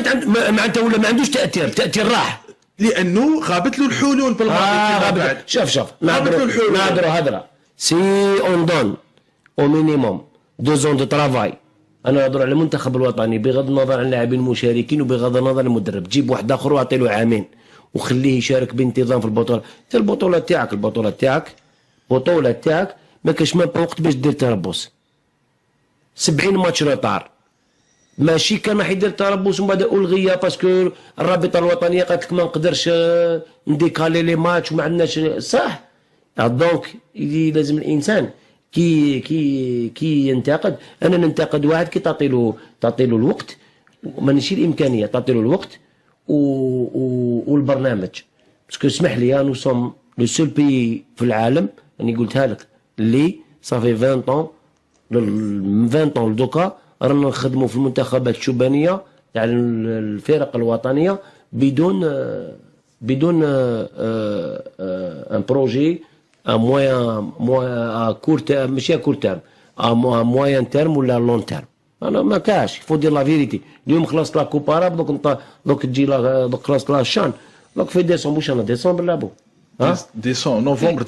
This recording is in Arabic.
كانت معناتها ولا ما عندوش تاثير راح لانه غابت له الحلول بالماضي. بعد شوف نهضروا هضره سي اون دون او مينيموم 2 ans دو ترافاي. انا نهضر على المنتخب الوطني بغض النظر عن اللاعبين المشاركين وبغض النظر عن المدرب. جيب واحد اخر واعطي له عامين وخليه يشارك بانتظام في البطوله. انت البطوله تاعك ما كاش ما وقت باش دير تربص. 70 ماتش روطار ماشي كان راح يدير تربص ومن بعد الغيه باسكو الرابطه الوطنيه قالت لك ما نقدرش نديكالي لي ماتش وما عندناش صح. دونك لازم الانسان كي ينتقد. انا ننتقد واحد كي تعطي له الوقت ماشي الامكانيه تعطي له الوقت والبرنامج. باسكو اسمح لي نو سوم لو سول بي في العالم راني قلتها لك اللي صافي 20 طون دوكا رانا نخدموا في المنتخبات الشبانيه تاع الفرق الوطنيه بدون ان بروجي موان كور تيرم ماشي كور تيرم موان تيرم ولا لون تيرم. انا ما كاش فو دير لا فيريتي. اليوم خلصت لا كوباراب دوك تجي دوك خلصت لا الشان دوك في ديسمبر واش انا ديسمبر لعبوا ديسمبر نوفمبر